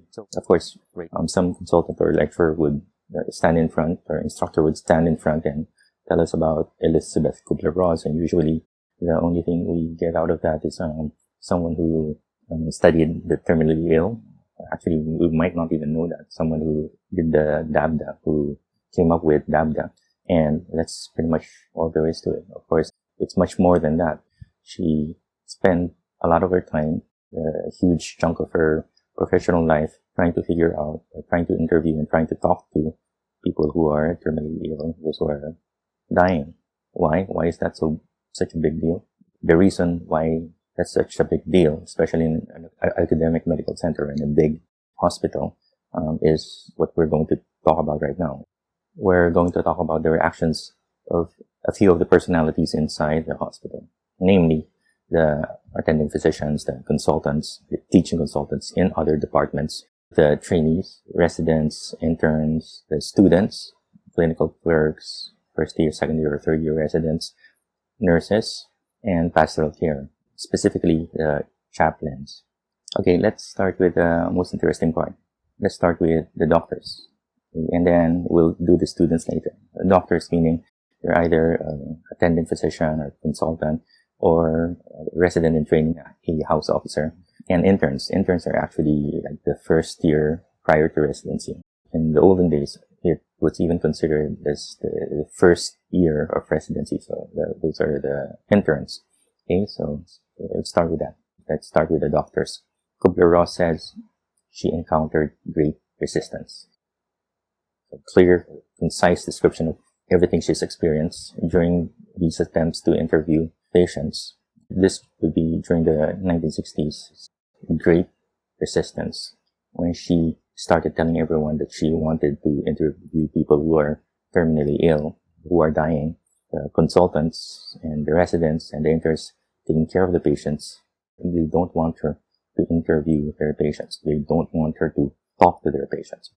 So, of course, some consultant or lecturer would stand in front, or instructor would stand in front and tell us about Elisabeth Kubler-Ross, and usually the only thing we get out of that is someone who studied the terminally ill. Actually, we might not even know that. Someone who did the DABDA, who came up with DABDA. And that's pretty much all there is to it. Of course, it's much more than that. She spent a lot of her time, a huge chunk of her professional life, trying to figure out, trying to interview and trying to talk to people who are terminally ill, those who are dying. Why? Why is that such a big deal? The reason why that's such a big deal, especially in an academic medical center and a big hospital, is what we're going to talk about right now. We're going to talk about the reactions of a few of the personalities inside the hospital, namely the attending physicians, the consultants, the teaching consultants in other departments, the trainees, residents, interns, the students, clinical clerks, first year, second year, or third year residents, nurses, and pastoral care, specifically the chaplains. Okay, let's start with the most interesting part. Let's start with the doctors, and then we'll do the students later. The doctors meaning they're either attending physician or consultant or resident in training, a house officer, and interns. Interns are actually like the first year prior to residency. In the olden days, it was even considered as the first year of residency. So those are the interns. Okay, so let's start with that. Let's start with the doctors. Kubler-Ross says she encountered great resistance. A clear, concise description of everything she's experienced during these attempts to interview patients. This would be during the 1960s. Great resistance when she started telling everyone that she wanted to interview people who are terminally ill, who are dying. The consultants and the residents and the interns taking care of the patients, they don't want her to interview their patients. They don't want her to talk to their patients.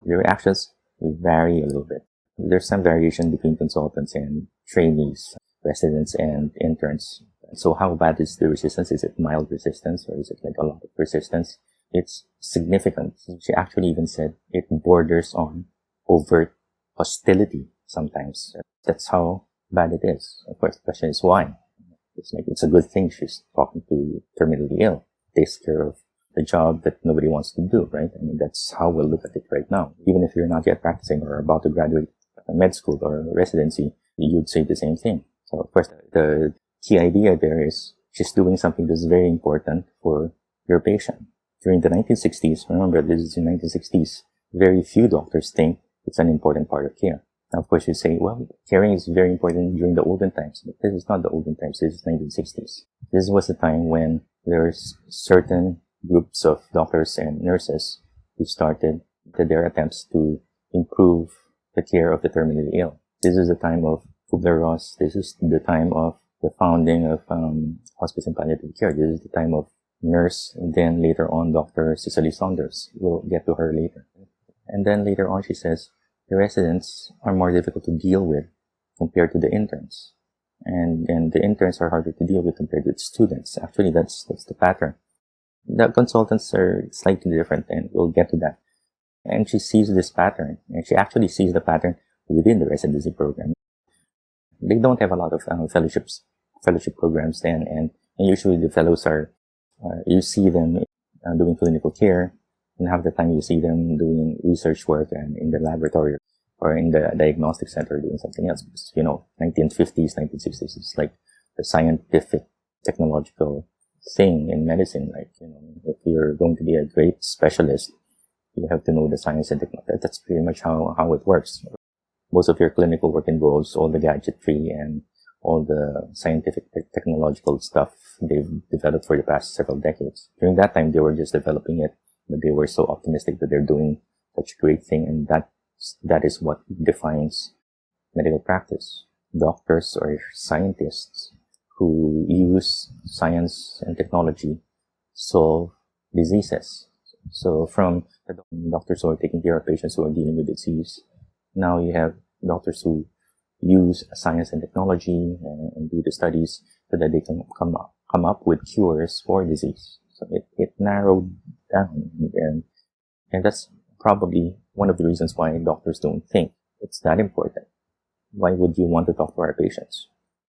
The reactions vary a little bit. There's some variation between consultants and trainees, residents and interns. So how bad is the resistance? Is it mild resistance or is it like a lot of resistance? It's significant. She actually even said it borders on overt hostility sometimes. That's how bad it is. Of course, the question is why? It's like, it's a good thing she's talking to terminally ill. Takes care of the job that nobody wants to do, right? I mean, that's how we'll look at it right now. Even if you're not yet practicing or about to graduate med school or residency, you'd say the same thing. So, of course, the key idea there is she's doing something that's very important for your patient. During the 1960s, remember, this is the 1960s, very few doctors think it's an important part of care. Now, of course, you say, well, caring is very important during the olden times, but this is not the olden times, this is 1960s. This was the time when there's certain groups of doctors and nurses who started their attempts to improve the care of the terminally ill. This is the time of Kubler-Ross. This is the time of the founding of hospice and palliative care. This is the time of nurse, and then later on, Dr. Cicely Saunders. We'll get to her later. And then later on, she says, the residents are more difficult to deal with compared to the interns. And the interns are harder to deal with compared to the students. Actually, that's the pattern. The consultants are slightly different, and we'll get to that. And she sees this pattern, and she actually sees the pattern within the residency program. They don't have a lot of fellowship programs then, and usually the fellows are, you see them doing clinical care, and half the time you see them doing research work and in the laboratory or in the diagnostic center doing something else. Because, 1950s, 1960s, it's like the scientific, technological thing in medicine. Like, if you're going to be a great specialist, you have to know the science and technology. That's pretty much how it works. Most of your clinical work involves all the gadgetry and all the scientific technological stuff they've developed for the past several decades. During that time, they were just developing it, but they were so optimistic that they're doing such a great thing, and that is what defines medical practice. Doctors or scientists who use science and technology solve diseases. So from the doctors who are taking care of patients who are dealing with disease, now you have doctors who use science and technology and do the studies so that they can come up with cures for disease. So it narrowed down, and And that's probably one of the reasons why doctors don't think it's that important. Why would you want to talk to our patients?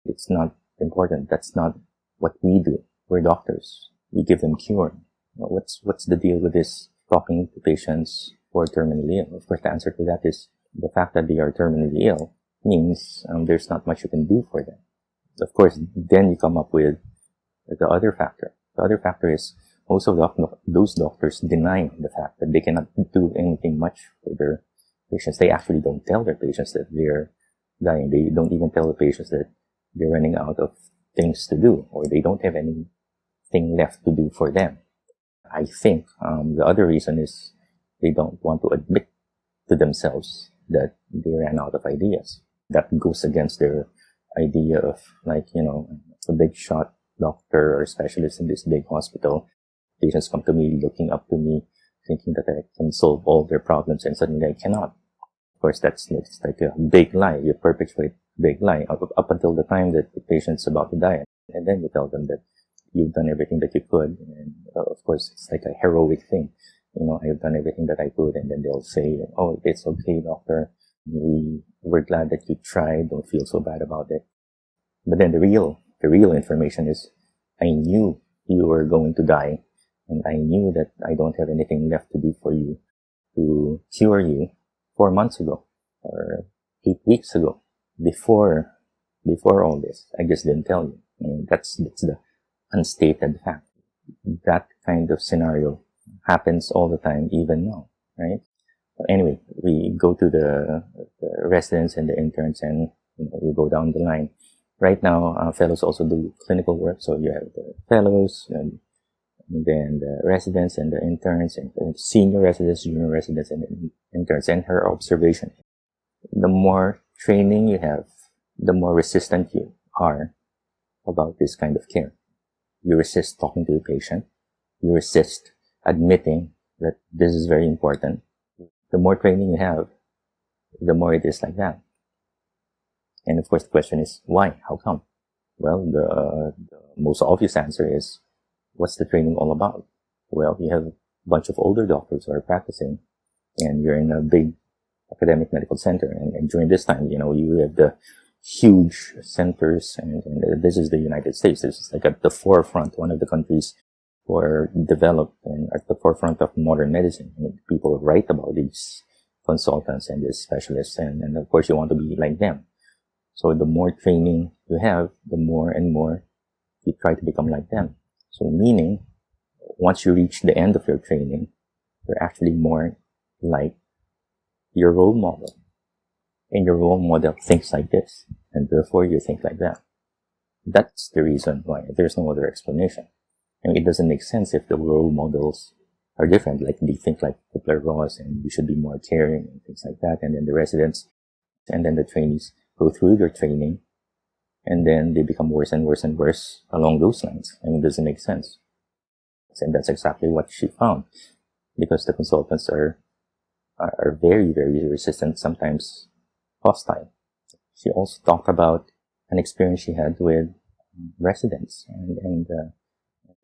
It's not important. That's not what we do. We're doctors. We give them cure. What's the deal with this talking to patients who are terminally ill? Of course, the answer to that is the fact that they are terminally ill means there's not much you can do for them. Of course, then you come up with the other factor. The other factor is most of those doctors deny the fact that they cannot do anything much for their patients. They actually don't tell their patients that they're dying. They don't even tell the patients that they're running out of things to do, or they don't have anything left to do for them. I think the other reason is they don't want to admit to themselves that they ran out of ideas. That goes against their idea of, like, a big shot doctor or specialist in this big hospital. Patients come to me, looking up to me, thinking that I can solve all their problems, and suddenly I cannot. Of course, that's like a big lie. You perpetuate a big lie up until the time that the patient's about to die. And then you tell them that you've done everything that you could. And of course, it's like a heroic thing. I've done everything that I could. And then they'll say, oh, it's okay, doctor. We're glad that you tried. Don't feel so bad about it. But then the real information is, I knew you were going to die. And I knew that I don't have anything left to do for you to cure you 4 months ago or 8 weeks ago, before all this. I just didn't tell you. I mean, that's the unstated fact. That kind of scenario happens all the time, even now, right? Anyway, we go to the residents and the interns, and we go down the line. Right now, fellows also do clinical work. So you have the fellows, and then the residents and the interns, and senior residents, junior residents, and interns. And her observation: the more training you have, the more resistant you are about this kind of care. You resist talking to the patient. You resist admitting that this is very important. The more training you have, the more it is like that. And of course, the question is, why? How come? Well, the most obvious answer is, what's the training all about? Well, you have a bunch of older doctors who are practicing, and you're in a big academic medical center. And during this time, you have the huge centers, and this is the United States. This is like at the forefront, one of the countries who are developed and at the forefront of modern medicine. I mean, people write about these consultants and these specialists, and of course you want to be like them. So the more training you have, the more and more you try to become like them. So meaning, once you reach the end of your training, you're actually more like your role model. And your role model thinks like this, and therefore you think like that. That's the reason why. There's no other explanation. And it doesn't make sense if the role models are different. Like, they think like Kubler-Ross, and you should be more caring and things like that. And then the residents and then the trainees go through their training, and then they become worse and worse and worse along those lines. I mean, it doesn't make sense. And that's exactly what she found, because the consultants are very, very resistant, sometimes hostile. She also talked about an experience she had with residents, and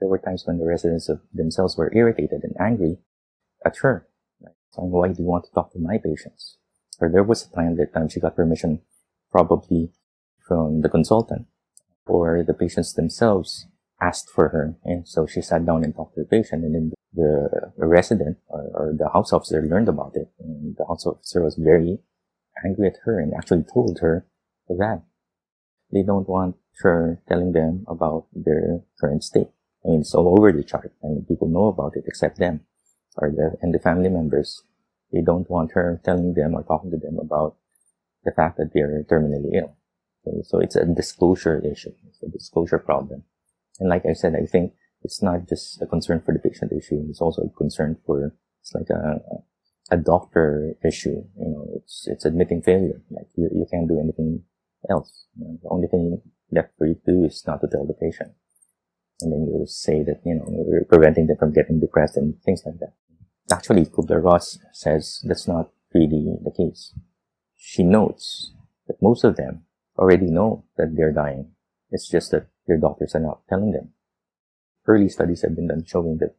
there were times when the residents themselves were irritated and angry at her. Like, saying, why do you want to talk to my patients? Or there was a time that she got permission, probably from the consultant, or the patients themselves asked for her, and so she sat down and talked to the patient, and then the resident or the house officer learned about it, and the house officer was very angry at her and actually told her that they don't want her telling them about their current state. I mean, it's all over the chart. I mean, people know about it except them and the family members. They don't want her telling them or talking to them about the fact that they're terminally ill. Okay, so it's a disclosure issue. It's a disclosure problem. And like I said, I think it's not just a concern for the patient issue. It's also a concern it's like a doctor issue. It's admitting failure. Like, you can't do anything else. The only thing left for you to do is not to tell the patient. And then you say that, you're preventing them from getting depressed and things like that. Actually, Kubler-Ross says that's not really the case. She notes that most of them already know that they're dying. It's just that their doctors are not telling them. Early studies have been done showing that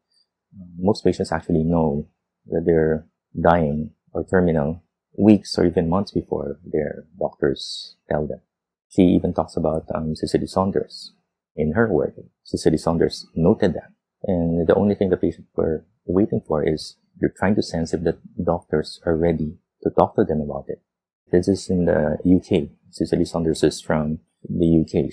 most patients actually know that they're dying or terminal weeks or even months before their doctors tell them. She even talks about Cicely Saunders in her work. Cicely Saunders noted that. And the only thing the patients were waiting for is you're trying to sense if the doctors are ready to talk to them about it. This is in the UK. Cicely Saunders is from the UK.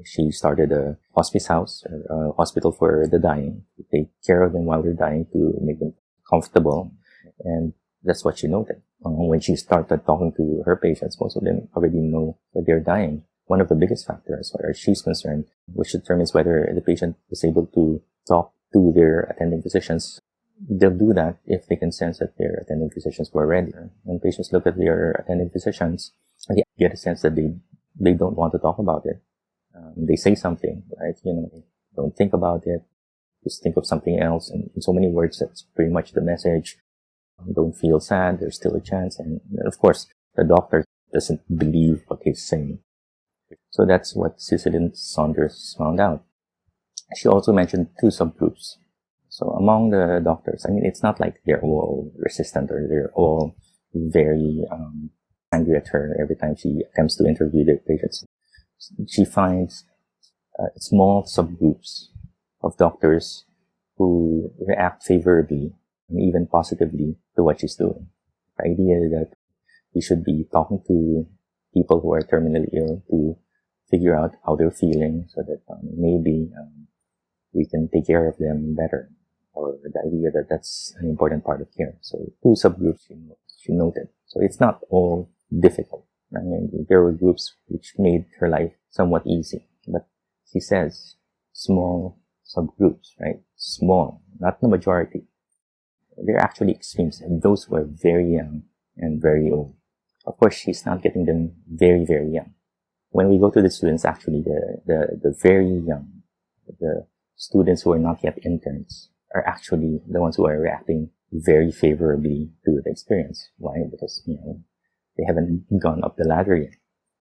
She started a hospice house, or a hospital for the dying, to take care of them while they're dying, to make them comfortable. And that's what she noted. When she started talking to her patients, most of them already know that they're dying. One of the biggest factors, as far as she's concerned, which determines whether the patient is able to talk to their attending physicians, they'll do that if they can sense that their attending physicians were ready. When patients look at their attending physicians, they get a sense that they don't want to talk about it. They say something like, don't think about it, just think of something else. And in so many words, that's pretty much the message. Don't feel sad, there's still a chance. And of course, the doctor doesn't believe what he's saying. So that's what Cicely Saunders found out. She also mentioned 2 subgroups. So among the doctors, it's not like they're all resistant or they're all very angry at her every time she attempts to interview their patients. She finds small subgroups of doctors who react favorably and even positively to what she's doing. The idea that we should be talking to people who are terminally ill to figure out how they're feeling so that maybe we can take care of them better, or the idea that that's an important part of care. So 2 subgroups she noted. So it's not all difficult. There were groups which made her life somewhat easy, but she says small subgroups, right? Small, not the majority. They're actually extremes, and those were very young and very old. Of course, she's not getting them very, very young. When we go to the students, actually, the very young, the students who are not yet interns, are actually the ones who are reacting very favorably to the experience. Why? Because, they haven't gone up the ladder yet,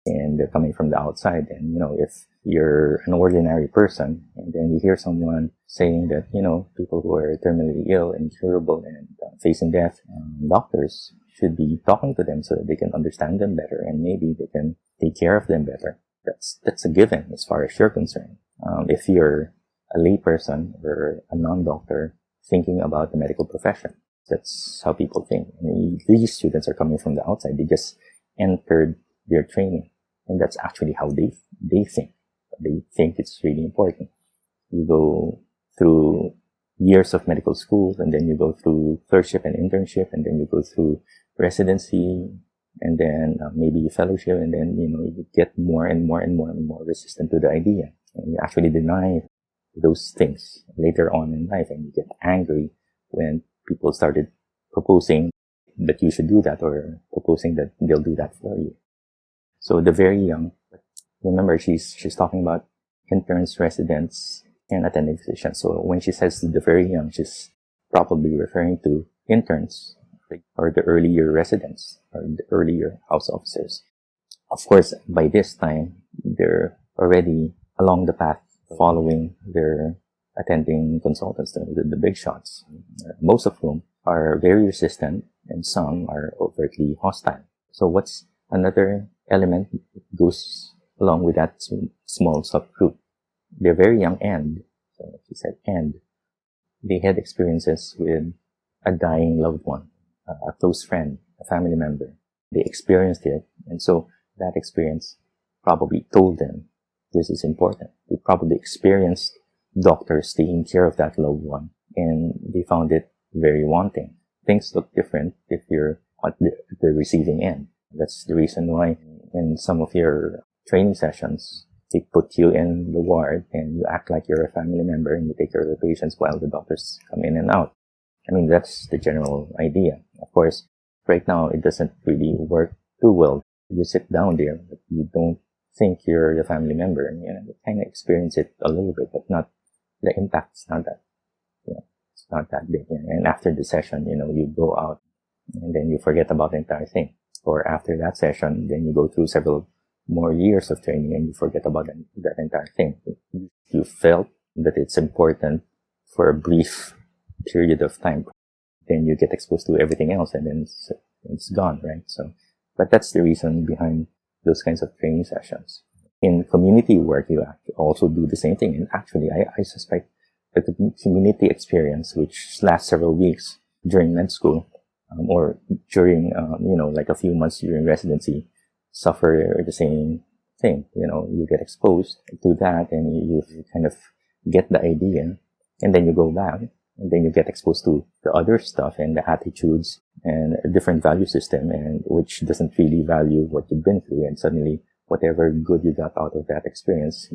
and they're coming from the outside. And, if you're an ordinary person, and then you hear someone saying that, people who are terminally ill, incurable, and facing death, doctors should be talking to them so that they can understand them better, and maybe they can take care of them better. That's a given as far as you're concerned. If you're a layperson or a non-doctor thinking about the medical profession, that's how people think. These students are coming from the outside. They just entered their training, and that's actually how they think. They think it's really important. You go through years of medical school, and then you go through clerkship and internship, and then you go through residency, and then maybe fellowship, and then you get more and more and more and more resistant to the idea, and you actually deny those things later on in life, and you get angry when people started proposing that you should do that, or proposing that they'll do that for you. So the very young, remember, she's talking about interns, residents, and attending physicians. So when she says the very young, she's probably referring to interns, or the early year residents, or the early year house officers. Of course, by this time, they're already along the path following their attending consultants, the big shots, most of whom are very resistant, and some are overtly hostile. So what's another element that goes along with that small subgroup? They're very young, and, so she said, and they had experiences with a dying loved one, a close friend, a family member. They experienced it, and so that experience probably told them this is important. They probably experienced doctors taking care of that loved one, and they found it very wanting. Things look different if you're at the receiving end. That's the reason why in some of your training sessions, they put you in the ward and you act like you're a family member and you take care of the patients while the doctors come in and out. That's the general idea. Of course, right now it doesn't really work too well. You sit down there, but you don't think you're the family member, and you kind of experience it a little bit, but not the impact's not that, it's not that big. And after the session, you go out and then you forget about the entire thing. Or after that session, then you go through several more years of training and you forget about that entire thing. You felt that it's important for a brief period of time. then you get exposed to everything else, and then it's gone, right? So, but that's the reason behind those kinds of training sessions. In community work, you also do the same thing. And actually, I suspect that the community experience, which lasts several weeks during med school, or during, like a few months during residency, suffer the same thing. You get exposed to that, and you kind of get the idea, and then you go back, and then you get exposed to the other stuff and the attitudes and a different value system, and which doesn't really value what you've been through, and suddenly whatever good you got out of that experience,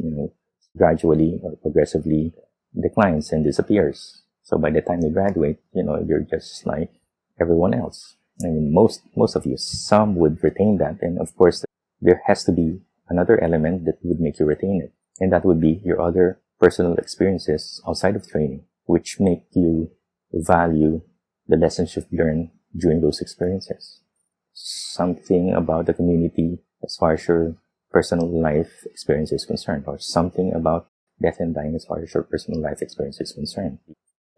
gradually or progressively declines and disappears. So by the time you graduate, you're just like everyone else. I mean, most of you, some would retain that. And of course, there has to be another element that would make you retain it. And that would be your other personal experiences outside of training, which make you value the lessons you've learned during those experiences. Something about the community as far as your personal life experience is concerned, or something about death and dying as far as your personal life experience is concerned.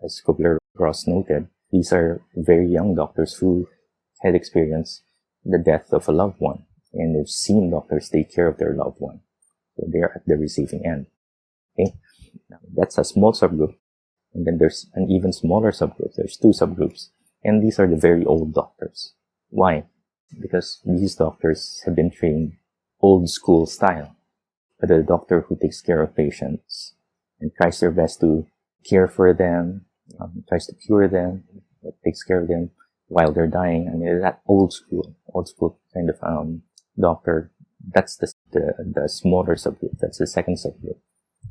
As Kubler-Ross noted, these are very young doctors who had experienced the death of a loved one, and they've seen doctors take care of their loved one. So they're at the receiving end. Okay? Now, that's a small subgroup. And then there's an even smaller subgroup. There's 2 subgroups. And these are the very old doctors. Why? Because these doctors have been trained old school style. The doctor who takes care of patients and tries their best to care for them, tries to cure them, takes care of them while they're dying. I mean, that old school kind of doctor. That's the smaller subgroup. That's the second subgroup.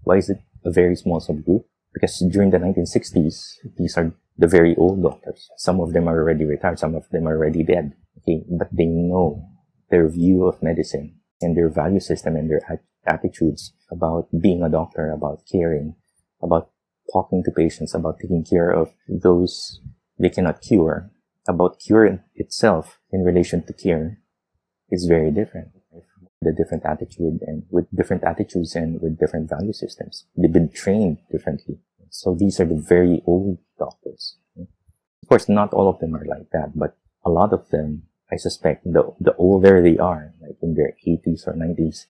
Why is it a very small subgroup? Because during the 1960s, these are the very old doctors. Some of them are already retired. Some of them are already dead. Okay, but they know their view of medicine and their value system and their attitudes about being a doctor, about caring, about talking to patients, about taking care of those they cannot cure, about cure itself in relation to care is very different. The different attitude and with different attitudes and with different value systems. They've been trained differently. So these are the very old doctors. Of course, not all of them are like that, but a lot of them, I suspect, the older they are, like in their 80s or 90s,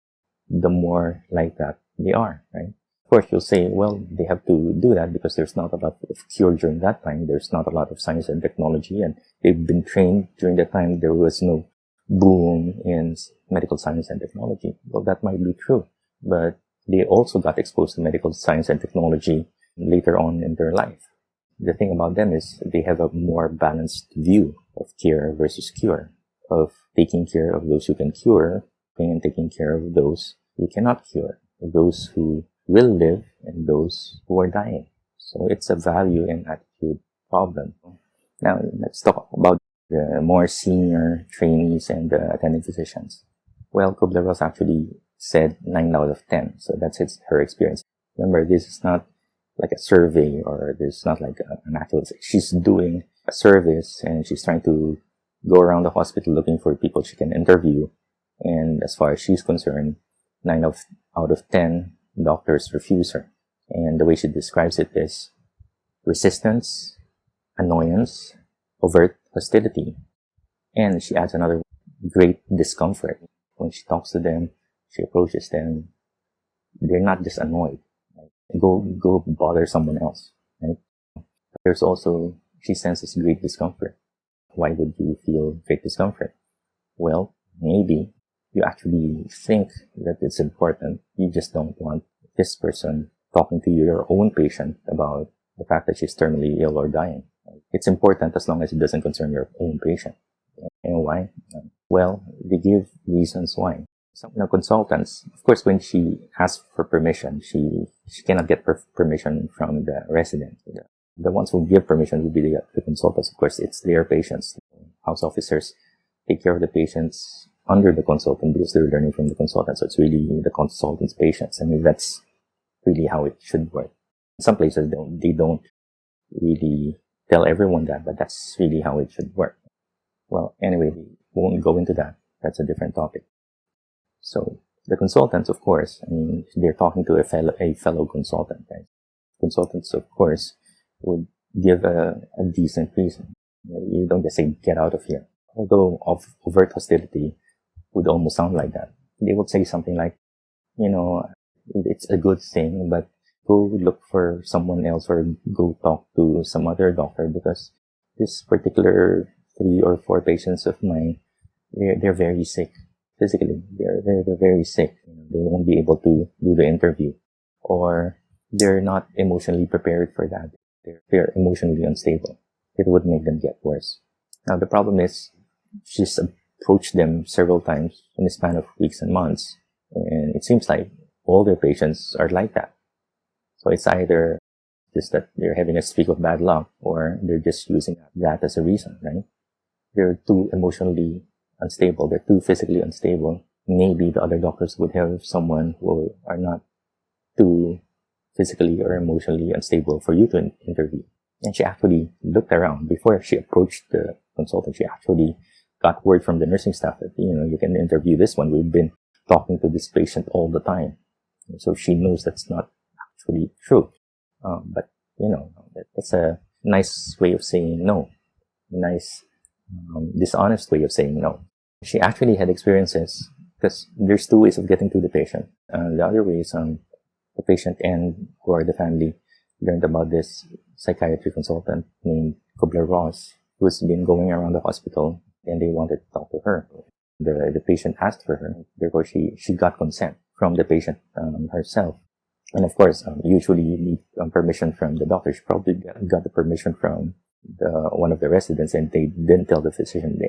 the more like that they are, right? Of course, you'll say, well, they have to do that because there's not a lot of cure during that time. There's not a lot of science and technology, and they've been trained during that time. There was no boom in medical science and technology. Well, that might be true, but they also got exposed to medical science and technology later on in their life. The thing about them is they have a more balanced view of care versus cure, of taking care of those who can cure and taking care of those who cannot cure, those who will live and those who are dying. So it's a value and attitude problem. Now, let's talk about the more senior trainees and the attending physicians. Well, Kubler-Ross actually said 9 out of 10. So that's her experience. Remember, this is not like a survey or this is not like an actual, she's doing a service and she's trying to go around the hospital looking for people she can interview. And as far as she's concerned, 9 out of 10 doctors refuse her. And the way she describes it is resistance, annoyance, overt hostility. And she adds another great discomfort. When she talks to them, she approaches them, they're not just annoyed. Right? Go bother someone else. Right? There's also, she senses great discomfort. Why would you feel great discomfort? Well, maybe you actually think that it's important. You just don't want this person talking to your own patient about the fact that she's terminally ill or dying. It's important as long as it doesn't concern your own patient. And why? Well, they give reasons why. Some consultants, of course, when she asks for permission, she cannot get permission from the resident. The ones who give permission will be the consultants. Of course, it's their patients. House officers take care of the patients under the consultant because they're learning from the consultant. So it's really the consultant's patients. I mean, that's really how it should work. Some places they don't really tell everyone that, but that's really how it should work. Well, anyway, we won't go into that. That's a different topic. So the consultants, of course, I mean, they're talking to a fellow consultant. Right? Consultants, of course, would give a decent reason. You don't just say, get out of here. Although overt hostility would almost sound like that. They would say something like, it's a good thing, but go look for someone else or go talk to some other doctor because this particular 3 or 4 patients of mine, they're very sick physically. They're very sick. They won't be able to do the interview, or they're not emotionally prepared for that. They're emotionally unstable. It would make them get worse. Now the problem is, she's approached them several times in the span of weeks and months, and it seems like all their patients are like that. So it's either just that they're having a streak of bad luck, or they're just using that as a reason, right? They're too emotionally unstable. They're too physically unstable. Maybe the other doctors would have someone who are not too physically or emotionally unstable for you to interview. And she actually looked around before she approached the consultant. She actually got word from the nursing staff that, you can interview this one. We've been talking to this patient all the time. So she knows that's not actually true. But, that's a nice way of saying no. Nice, dishonest way of saying no. She actually had experiences because there's 2 ways of getting to the patient. The other way is the patient and or the family learned about this psychiatry consultant named Kubler-Ross who's been going around the hospital, and they wanted to talk to her. The patient asked for her, therefore she got consent from the patient herself. And of course, usually you need permission from the doctor. She probably got the permission from one of the residents, and they didn't tell the physician.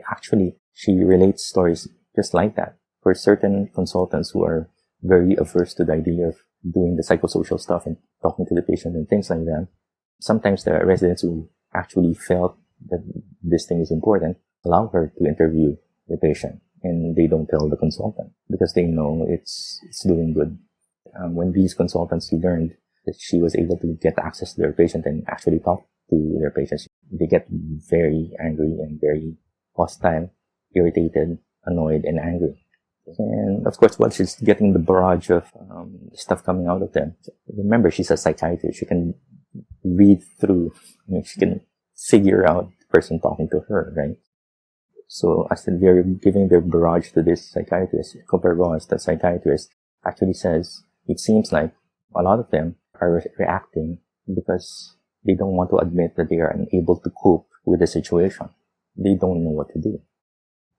She relates stories just like that. For certain consultants who are very averse to the idea of doing the psychosocial stuff and talking to the patient and things like that, sometimes the residents who actually felt that this thing is important allow her to interview the patient, and they don't tell the consultant because they know it's doing good. When these consultants learned that she was able to get access to their patient and actually talk to their patients, they get very angry and very hostile, irritated, annoyed, and angry. And of course, while she's getting the barrage of stuff coming out of them, remember, she's a psychiatrist. She can read through, she can figure out the person talking to her, right? So as they're giving their barrage to this psychiatrist, Kubler-Ross, the psychiatrist, actually says, it seems like a lot of them are reacting because they don't want to admit that they are unable to cope with the situation. They don't know what to do.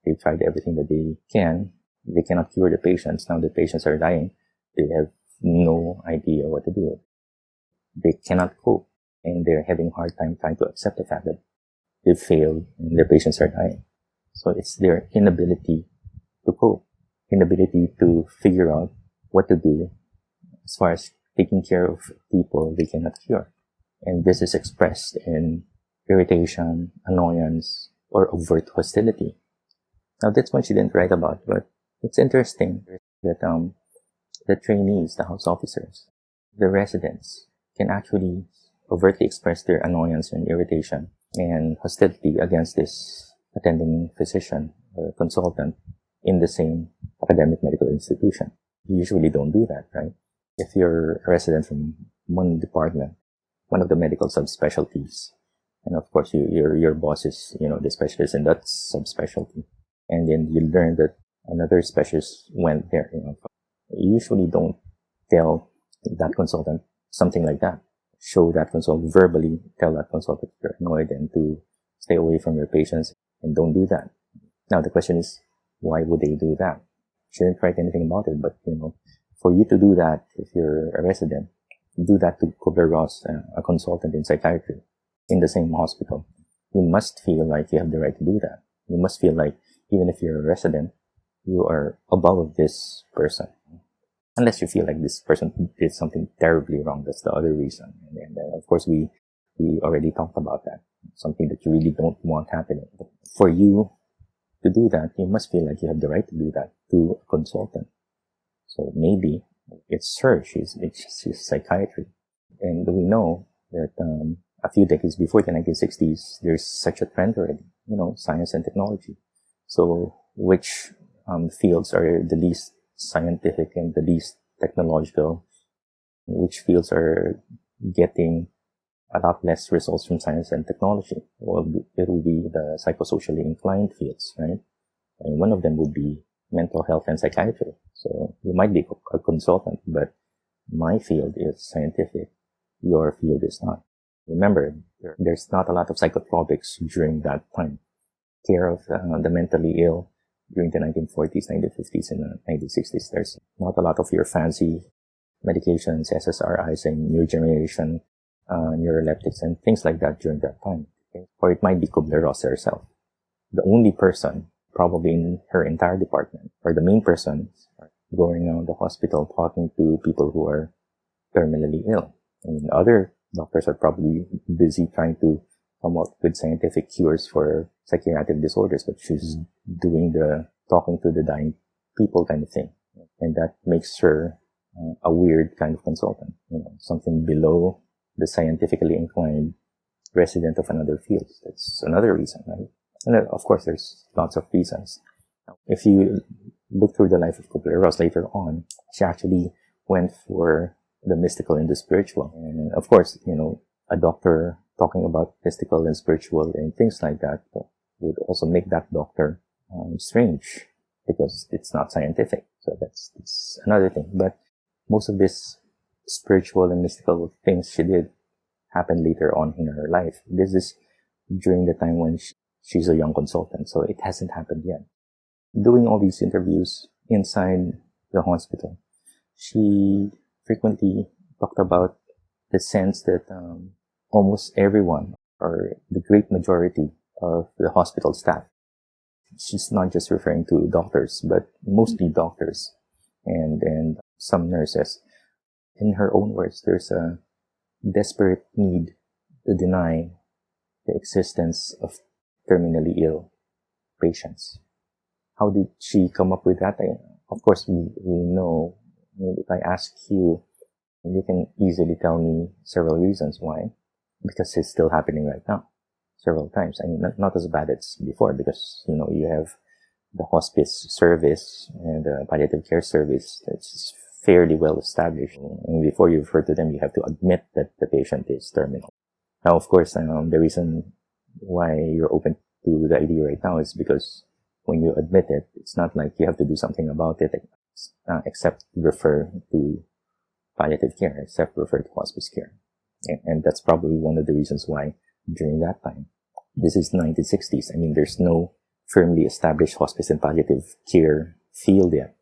They've tried everything that they can. They cannot cure the patients. Now the patients are dying. They have no idea what to do. They cannot cope, and they're having a hard time trying to accept the fact that they failed and their patients are dying. So it's their inability to cope, inability to figure out what to do as far as taking care of people they cannot cure. And this is expressed in irritation, annoyance, or overt hostility. Now that's what she didn't write about, but it's interesting that the trainees, the house officers, the residents can actually overtly express their annoyance and irritation and hostility against this attending physician or consultant in the same academic medical institution. You usually don't do that, right? If you're a resident from one department, one of the medical subspecialties, and of course your boss is, the specialist in that subspecialty, and then you learn that another specialist went there, you usually don't tell that consultant something like that. Show that consultant verbally, tell that consultant you're annoyed and to stay away from your patients, and don't do that. Now the question is, why would they do that? She didn't write anything about it, but for you to do that, if you're a resident, do that to Kubler-Ross, a consultant in psychiatry, in the same hospital. You must feel like you have the right to do that. You must feel like, even if you're a resident, you are above this person. Unless you feel like this person did something terribly wrong, that's the other reason. And of course, we already talked about that. Something that you really don't want happening. But for you to do that, you must feel like you have the right to do that to a consultant. So maybe it's her, she's psychiatry. And we know that a few decades before the 1960s, there's such a trend already, science and technology. So which fields are the least scientific and the least technological? Which fields are getting a lot less results from science and technology. It will be the psychosocially inclined fields, right? And one of them would be mental health and psychiatry. So you might be a consultant, but my field is scientific. Your field is not. Remember, there's not a lot of psychotropics during that time. Care of the mentally ill during the 1940s, 1950s, and 1960s. There's not a lot of your fancy medications, SSRIs, and new generation neuroleptics and things like that during that time. Okay? Or it might be Kubler-Ross herself. The only person, probably in her entire department, or the main person, going around the hospital talking to people who are terminally ill. I mean, other doctors are probably busy trying to come up with scientific cures for psychiatric disorders, but she's doing the talking to the dying people kind of thing. And that makes her a weird kind of consultant, something below the scientifically inclined resident of another field. That's another reason, right? And of course, there's lots of reasons. If you look through the life of Kubler-Ross later on, she actually went for the mystical and the spiritual. And of course, a doctor talking about mystical and spiritual and things like that would also make that doctor strange because it's not scientific. So that's another thing. But most of this spiritual and mystical things she did happened later on in her life. This is during the time when she's a young consultant, so it hasn't happened yet. Doing all these interviews inside the hospital, she frequently talked about the sense that almost everyone, or the great majority of the hospital staff, she's not just referring to doctors, but mostly doctors and some nurses. In her own words, there's a desperate need to deny the existence of terminally ill patients. How did she come up with that? Of course, we know. If I ask you, you can easily tell me several reasons why. Because it's still happening right now, several times. I mean, not as bad as before, because, you have the hospice service and the palliative care service that's fairly well established. And before you refer to them, you have to admit that the patient is terminal. Now, of course, the reason why you're open to the idea right now is because when you admit it, it's not like you have to do something about it, except refer to palliative care, except refer to hospice care. And that's probably one of the reasons why during that time, this is 1960s. I mean, there's no firmly established hospice and palliative care field yet.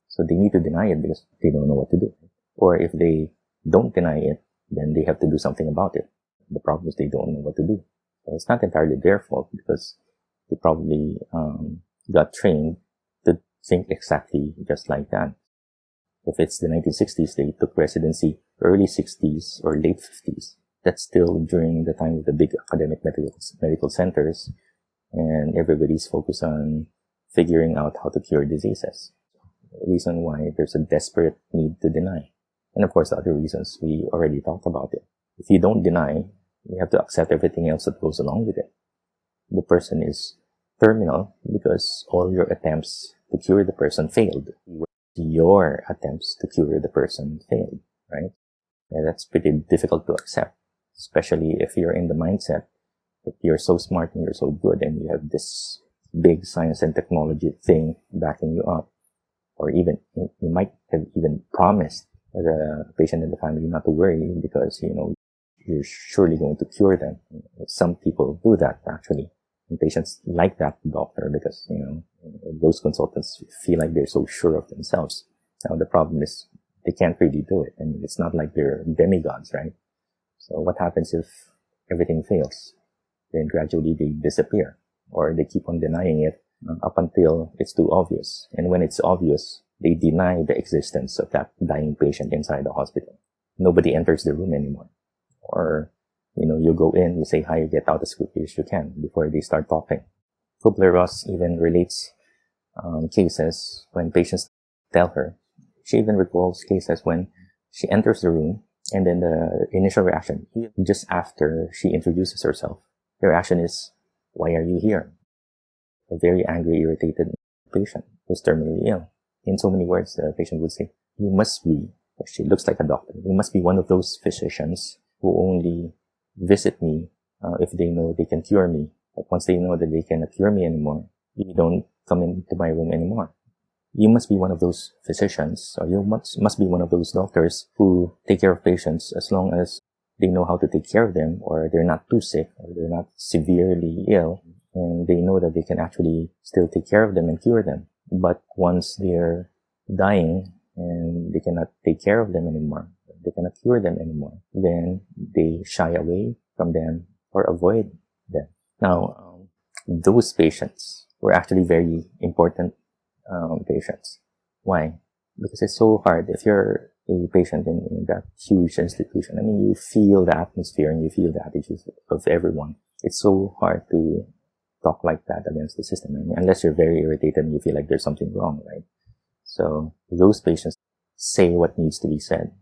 So they need to deny it because they don't know what to do. Or if they don't deny it, then they have to do something about it. The problem is they don't know what to do. So it's not entirely their fault because they probably got trained to think exactly just like that. If it's the 1960s, they took residency early 60s or late 50s. That's still during the time of the big academic medical centers, and everybody's focused on figuring out how to cure diseases. The reason why there's a desperate need to deny. And of course, the other reasons, we already talked about it. If you don't deny, you have to accept everything else that goes along with it. The person is terminal because all your attempts to cure the person failed. Your attempts to cure the person failed, right? And that's pretty difficult to accept, especially if you're in the mindset that you're so smart and you're so good and you have this big science and technology thing backing you up. Or even, you might have even promised the patient and the family not to worry because, you're surely going to cure them. Some people do that, actually. And patients like that doctor because, those consultants feel like they're so sure of themselves. Now, the problem is they can't really do it. I mean, it's not like they're demigods, right? So what happens if everything fails? Then gradually they disappear or they keep on denying it up until it's too obvious. And when it's obvious, they deny the existence of that dying patient inside the hospital. Nobody enters the room anymore. Or, you go in, you say hi, you get out as quickly as you can before they start talking. Kubler-Ross even relates cases when patients tell her. She even recalls cases when she enters the room and then the initial reaction, just after she introduces herself, the reaction is, "Why are you here?" A very angry, irritated patient who's terminally ill. In so many words, the patient would say, "You must be," she looks like a doctor, "you must be one of those physicians who only visit me if they know they can cure me. But once they know that they cannot cure me anymore, you don't come into my room anymore. You must be one of those physicians, or you must be one of those doctors who take care of patients as long as they know how to take care of them, or they're not too sick, or they're not severely ill, and they know that they can actually still take care of them and cure them. But once they're dying and they cannot take care of them anymore, they cannot cure them anymore, then they shy away from them or avoid them. Now, those patients were actually very important patients. Why? Because it's so hard. If you're a patient in that huge institution, I mean, you feel the atmosphere and you feel the attitudes of everyone. It's so hard to talk like that against the system. I mean, unless you're very irritated and you feel like there's something wrong, right? So those patients say what needs to be said,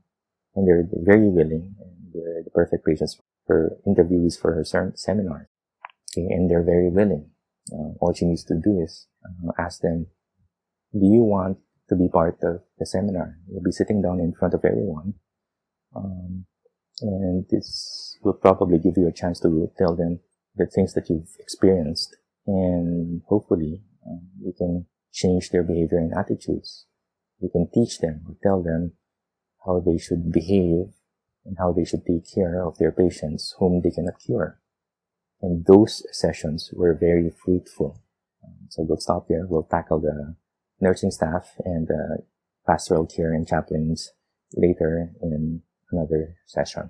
and they're very willing, and they're the perfect patients for interviewees for her seminar. Okay, and they're very willing. All she needs to do is ask them, do you want to be part of the seminar? You'll be sitting down in front of everyone. And this will probably give you a chance to tell them the things that you've experienced. And hopefully, you can change their behavior and attitudes. You can teach them or tell them how they should behave and how they should take care of their patients whom they cannot cure. And those sessions were very fruitful. So we'll stop here. We'll tackle the nursing staff and pastoral care and chaplains later in another session.